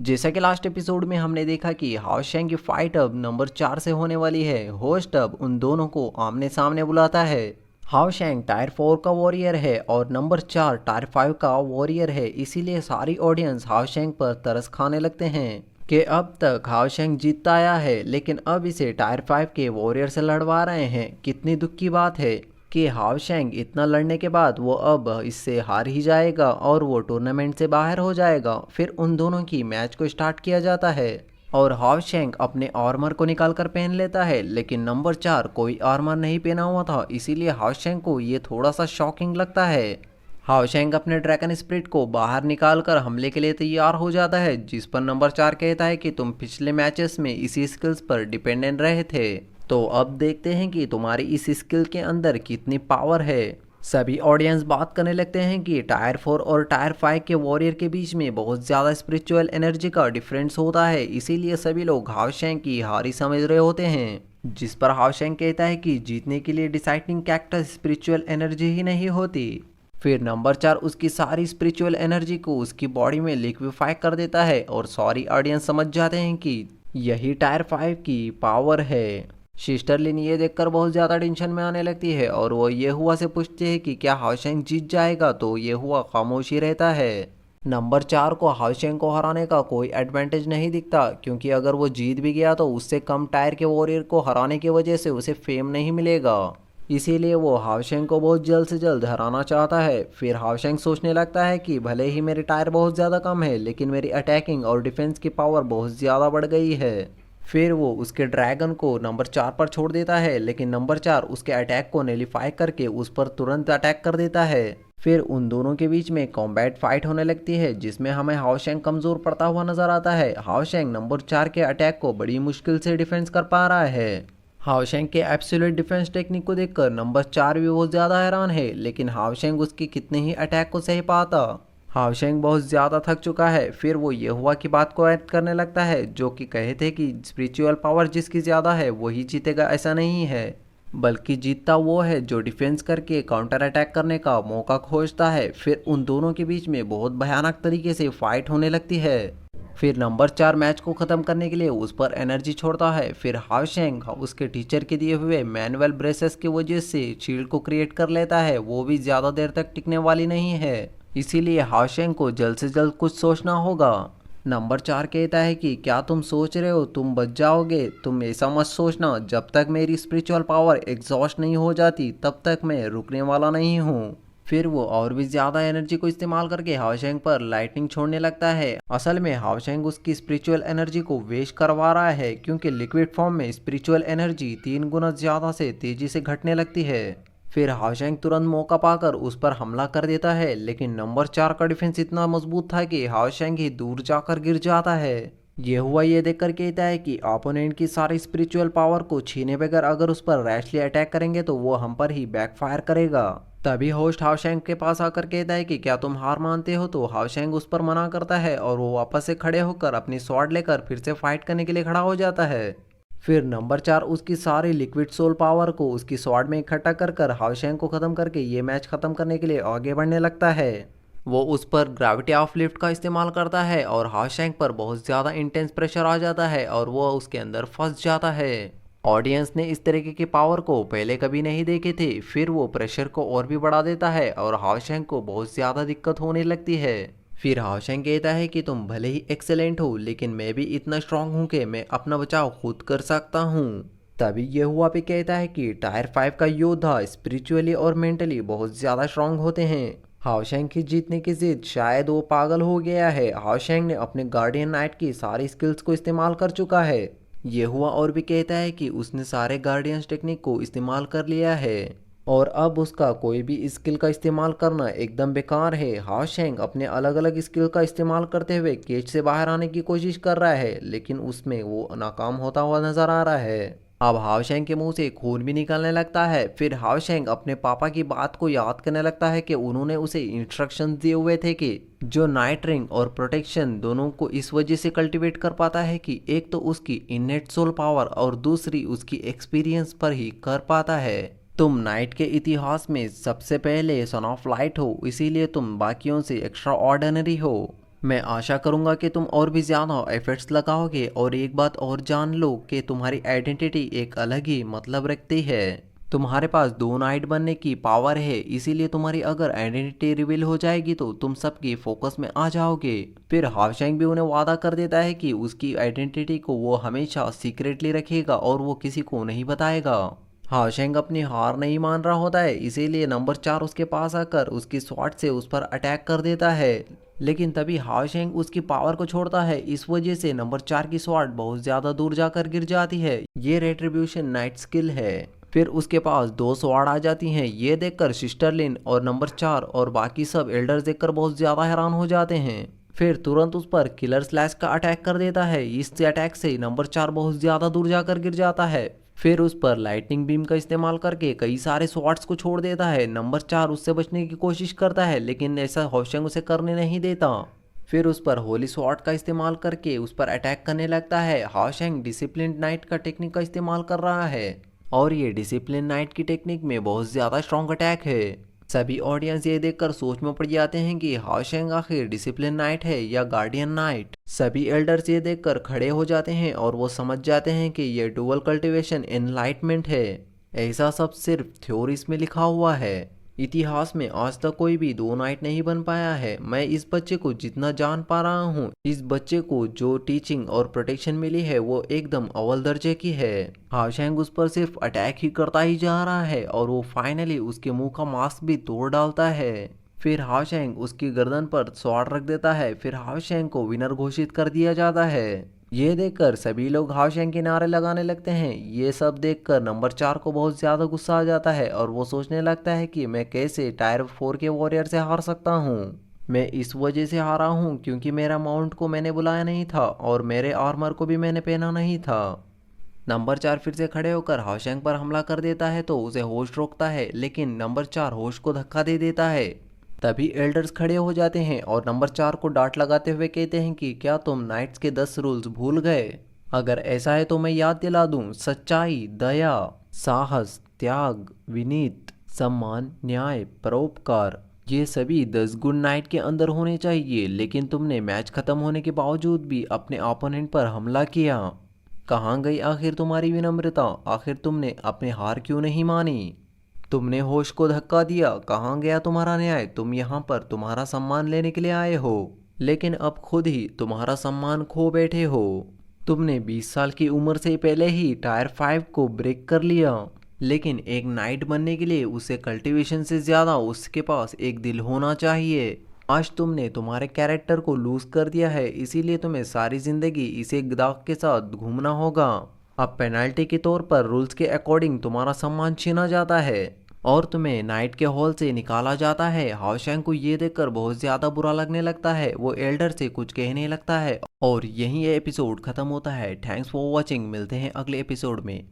जैसा कि last episode में हमने देखा कि हाओ शेंग की फाइट अब नंबर 4 से होने वाली है। होस्ट अब उन दोनों को आमने सामने बुलाता है। हाओ शेंग टायर 4 का वॉरियर है और नंबर 4 टायर 5 का वॉरियर है, इसीलिए सारी ऑडियंस हाओ शेंग पर तरस खाने लगते हैं कि अब तक हाओ शेंग जीतता आया है, लेकिन अब इसे टायर 5 के वॉरियर से लड़वा रहे हैं। कितनी दुख की बात है कि हाओ शेंग इतना लड़ने के बाद वो अब इससे हार ही जाएगा और वो टूर्नामेंट से बाहर हो जाएगा। फिर उन दोनों की मैच को स्टार्ट किया जाता है और हाओ शेंग अपने आर्मर को निकाल कर पहन लेता है, लेकिन नंबर 4 कोई आर्मर नहीं पहना हुआ था, इसीलिए हाओ शेंग को ये थोड़ा सा शॉकिंग लगता है। हाओ शेंग अपने ड्रैगन स्पिरिट को बाहर निकाल कर हमले के लिए तैयार हो जाता है, जिस पर नंबर 4 कहता है कि तुम पिछले मैचेस में इसी स्किल्स पर डिपेंडेंट रहे थे, तो अब देखते हैं कि तुम्हारी इस स्किल के अंदर कितनी पावर है। सभी ऑडियंस बात करने लगते हैं कि टायर 4 और टायर 5 के वॉरियर के बीच में बहुत ज़्यादा स्पिरिचुअल एनर्जी का डिफरेंस होता है, इसीलिए सभी लोग हाओ शेंग की हारी समझ रहे होते हैं। जिस पर हाओ शेंग कहता है कि जीतने के लिए डिसाइडिंग फैक्टर स्पिरिचुअल एनर्जी ही नहीं होती। फिर नंबर 4 उसकी सारी स्पिरिचुअल एनर्जी को उसकी बॉडी में लिक्विफाई कर देता है और सारी ऑडियंस समझ जाते हैं कि यही टायर 5 की पावर है। सिस्टर लिन ये देखकर बहुत ज़्यादा टेंशन में आने लगती है और वो ये हुआ से पूछते हैं कि क्या हाओ शेंग जीत जाएगा, तो ये हुआ खामोशी रहता है। नंबर 4 को हाओ शेंग को हराने का कोई एडवांटेज नहीं दिखता, क्योंकि अगर वो जीत भी गया तो उससे कम टायर के वॉरियर को हराने की वजह से उसे फेम नहीं मिलेगा, इसीलिए वो हाओ शेंग को बहुत जल्द से जल्द हराना चाहता है। फिर हाओ शेंग सोचने लगता है कि भले ही मेरे टायर बहुत ज़्यादा कम है, लेकिन मेरी अटैकिंग और डिफेंस की पावर बहुत ज़्यादा बढ़ गई है। फिर वो उसके ड्रैगन को नंबर 4 पर छोड़ देता है, लेकिन नंबर 4 उसके अटैक को नेलीफाई करके उस पर तुरंत अटैक कर देता है। फिर उन दोनों के बीच में कॉम्बैट फाइट होने लगती है, जिसमें हमें हाओ शेंग कमज़ोर पड़ता हुआ नजर आता है। हाओ शेंग नंबर 4 के अटैक को बड़ी मुश्किल से डिफेंस कर पा रहा है। हाओ शेंग के एब्सोल्यूट डिफेंस टेक्निक को देखकर नंबर 4 भी बहुत ज़्यादा हैरान है, लेकिन हाओ शेंग उसकी कितने ही अटैक को सह पाता। हाओ शेंग बहुत ज़्यादा थक चुका है। फिर वो ये हुआ की बात को ऐड करने लगता है, जो कि कहे थे कि स्पिरिचुअल पावर जिसकी ज़्यादा है वही जीतेगा, ऐसा नहीं है, बल्कि जीतता वो है जो डिफेंस करके काउंटर अटैक करने का मौका खोजता है। फिर उन दोनों के बीच में बहुत भयानक तरीके से फाइट होने लगती है। फिर नंबर 4 मैच को ख़त्म करने के लिए उस पर एनर्जी छोड़ता है। फिर हाओ शेंग उसके टीचर के दिए हुए मैनुअल ब्रेसेस की वजह से शील्ड को क्रिएट कर लेता है, वो भी ज़्यादा देर तक टिकने वाली नहीं है, इसीलिए हाओ शेंग को जल्द से जल्द कुछ सोचना होगा। नंबर 4 कहता है कि क्या तुम सोच रहे हो तुम बच जाओगे, तुम ऐसा मत सोचना, जब तक मेरी स्पिरिचुअल पावर एग्जॉस्ट नहीं हो जाती तब तक मैं रुकने वाला नहीं हूँ। फिर वो और भी ज़्यादा एनर्जी को इस्तेमाल करके हाओ शेंग पर लाइटनिंग छोड़ने लगता है। असल में हाओ शेंग उसकी स्पिरिचुअल एनर्जी को वेस्ट करवा रहा है, क्योंकि लिक्विड फॉर्म में स्पिरिचुअल एनर्जी 3 गुना ज़्यादा से तेज़ी से घटने लगती है। फिर हाओ शेंग तुरंत मौका पाकर उस पर हमला कर देता है, लेकिन नंबर 4 का डिफेंस इतना मजबूत था कि हाओ शेंग ही दूर जाकर गिर जाता है। ये हुआ ये देखकर कहता है कि ओपोनेंट की सारी स्पिरिचुअल पावर को छीने बगैर अगर उस पर रैशली अटैक करेंगे तो वो हम पर ही बैकफायर करेगा। तभी होस्ट हाओ शेंग के पास आकर कहता है कि क्या तुम हार मानते हो, तो हाओ शेंग उस पर मना करता है और वो वापस से खड़े होकर अपनी स्वॉर्ड लेकर फिर से फाइट करने के लिए खड़ा हो जाता है। फिर नंबर 4 उसकी सारी लिक्विड सोल पावर को उसकी स्वॉर्ड में इकट्ठा कर कर हाओ शेंग को ख़त्म करके ये मैच ख़त्म करने के लिए आगे बढ़ने लगता है। वो उस पर ग्रेविटी ऑफ लिफ्ट का इस्तेमाल करता है और हाओ शेंग पर बहुत ज़्यादा इंटेंस प्रेशर आ जाता है और वो उसके अंदर फंस जाता है। ऑडियंस ने इस तरीके की पावर को पहले कभी नहीं देखे थे। फिर वो प्रेशर को और भी बढ़ा देता है और हाओ शेंग को बहुत ज़्यादा दिक्कत होने लगती है। फिर हाओ शेंग कहता है कि तुम भले ही एक्सेलेंट हो, लेकिन मैं भी इतना स्ट्रांग हूँ कि मैं अपना बचाव खुद कर सकता हूँ। तभी ये हुआ भी कहता है कि टायर 5 का योद्धा स्पिरिचुअली और मेंटली बहुत ज़्यादा स्ट्रांग होते हैं। हाओ शेंग की जीतने की जिद शायद वो पागल हो गया है। हाओ शेंग ने अपने गार्डियन नाइट की सारी स्किल्स को इस्तेमाल कर चुका है। ये हुआ और भी कहता है कि उसने सारे गार्डियंस टेक्निक को इस्तेमाल कर लिया है और अब उसका कोई भी स्किल का इस्तेमाल करना एकदम बेकार है। हाओ शेंग अपने अलग अलग स्किल का इस्तेमाल करते हुए केज से बाहर आने की कोशिश कर रहा है, लेकिन उसमें वो नाकाम होता हुआ नजर आ रहा है। अब हाओ शेंग के मुंह से खून भी निकलने लगता है। फिर हाओ शेंग अपने पापा की बात को याद करने लगता है कि उन्होंने उसे इंस्ट्रक्शन दिए हुए थे कि जो नाइट रिंग और प्रोटेक्शन दोनों को इस वजह से कल्टीवेट कर पाता है कि एक तो उसकी इनेट सोल पावर और दूसरी उसकी एक्सपीरियंस पर ही कर पाता है। तुम नाइट के इतिहास में सबसे पहले सन ऑफ लाइट हो, इसीलिए तुम बाकियों से एक्स्ट्रा ऑर्डिनरी हो। मैं आशा करूंगा कि तुम और भी ज़्यादा एफर्ट्स लगाओगे और एक बात और जान लो कि तुम्हारी आइडेंटिटी एक अलग ही मतलब रखती है। तुम्हारे पास दो नाइट बनने की पावर है, इसीलिए तुम्हारी अगर आइडेंटिटी रिवील हो जाएगी तो तुम सबकी फोकस में आ जाओगे। फिर हावशैंग भी उन्हें वादा कर देता है कि उसकी आइडेंटिटी को वो हमेशा सीक्रेटली रखेगा और वो किसी को नहीं बताएगा। हावशैंग अपनी हार नहीं मान रहा होता है, इसीलिए नंबर 4 उसके पास आकर उसकी स्वॉर्ड से उस पर अटैक कर देता है। लेकिन तभी हावशैंग उसकी पावर को छोड़ता है, इस वजह से नंबर 4 की स्वॉर्ड बहुत ज़्यादा दूर जाकर गिर जाती है। ये रेट्रिब्यूशन नाइट स्किल है। फिर उसके पास दो स्वॉर्ड आ जाती हैं। ये देखकर सिस्टर लिन और नंबर 4 और बाकी सब एल्डर्स देखकर बहुत ज़्यादा हैरान हो जाते हैं। फिर तुरंत उस पर किलर स्लैश का अटैक कर देता है। इस अटैक से नंबर 4 बहुत ज़्यादा दूर जाकर गिर जाता है। फिर उस पर लाइटनिंग बीम का इस्तेमाल करके कई सारे स्वॉर्ड्स को छोड़ देता है। नंबर 4 उससे बचने की कोशिश करता है, लेकिन ऐसा हावशैंग उसे करने नहीं देता। फिर उस पर होली स्वॉर्ड का इस्तेमाल करके उस पर अटैक करने लगता है। हावशैंग डिसिप्लिन नाइट का टेक्निक का इस्तेमाल कर रहा है और ये डिसिप्लिन नाइट की टेक्निक में बहुत ज़्यादा स्ट्रॉन्ग अटैक है। सभी ऑडियंस ये देखकर सोच में पड़ जाते हैं कि हावशैंग आखिर डिसिप्लिन नाइट है या गार्डियन नाइट। सभी एल्डर्स ये देखकर खड़े हो जाते हैं और वो समझ जाते हैं कि ये डुअल कल्टीवेशन एनलाइटमेंट है। ऐसा सब सिर्फ थ्योरीज में लिखा हुआ है। इतिहास में आज तक कोई भी दो नाइट नहीं बन पाया है। मैं इस बच्चे को जितना जान पा रहा हूँ, इस बच्चे को जो टीचिंग और प्रोटेक्शन मिली है वो एकदम अव्वल दर्जे की है। हावशैंग उस पर सिर्फ अटैक ही करता ही जा रहा है और वो फाइनली उसके मुंह का मास्क भी तोड़ डालता है। फिर हावशैंग उसकी गर्दन पर स्वॉर्ड रख देता है। फिर हावशैंग को विनर घोषित कर दिया जाता है। ये देखकर सभी लोग हावशैंग के नारे लगाने लगते हैं। ये सब देखकर नंबर 4 को बहुत ज़्यादा गुस्सा आ जाता है और वो सोचने लगता है कि मैं कैसे टायर 4 के वॉरियर से हार सकता हूँ। मैं इस वजह से हारा हूँ क्योंकि मेरा माउंट को मैंने बुलाया नहीं था और मेरे आर्मर को भी मैंने पहना नहीं था। नंबर 4 फिर से खड़े होकर हावशैंग पर हमला कर देता है तो उसे होस्ट रोकता है, लेकिन नंबर 4 होस्ट को धक्का दे देता है। तभी एल्डर्स खड़े हो जाते हैं और नंबर 4 को डांट लगाते हुए कहते हैं कि क्या तुम नाइट्स के 10 रूल्स भूल गए? अगर ऐसा है तो मैं याद दिला दूं, सच्चाई, दया, साहस, त्याग, विनीत, सम्मान, न्याय, परोपकार, ये सभी 10 गुण नाइट के अंदर होने चाहिए। लेकिन तुमने मैच खत्म होने के बावजूद भी अपने ओपोनेंट पर हमला किया। कहाँ गई आखिर तुम्हारी विनम्रता? आखिर तुमने अपनी हार क्यों नहीं मानी? तुमने होश को धक्का दिया, कहाँ गया तुम्हारा न्याय? तुम यहाँ पर तुम्हारा सम्मान लेने के लिए आए हो, लेकिन अब खुद ही तुम्हारा सम्मान खो बैठे हो। तुमने 20 साल की उम्र से पहले ही टायर 5 को ब्रेक कर लिया, लेकिन एक नाइट बनने के लिए उसे कल्टीवेशन से ज़्यादा उसके पास एक दिल होना चाहिए। आज तुमने तुम्हारे कैरेक्टर को लूज कर दिया है, इसीलिए तुम्हें सारी ज़िंदगी इसे दाग के साथ घूमना होगा। अब पेनल्टी के तौर पर रूल्स के अकॉर्डिंग तुम्हारा सम्मान छीना जाता है और तुम्हें नाइट के हॉल से निकाला जाता है। हावशैंग को ये देखकर बहुत ज़्यादा बुरा लगने लगता है। वो एल्डर से कुछ कहने लगता है और यहीं ये एपिसोड ख़त्म होता है। Thanks for watching. मिलते हैं अगले एपिसोड में।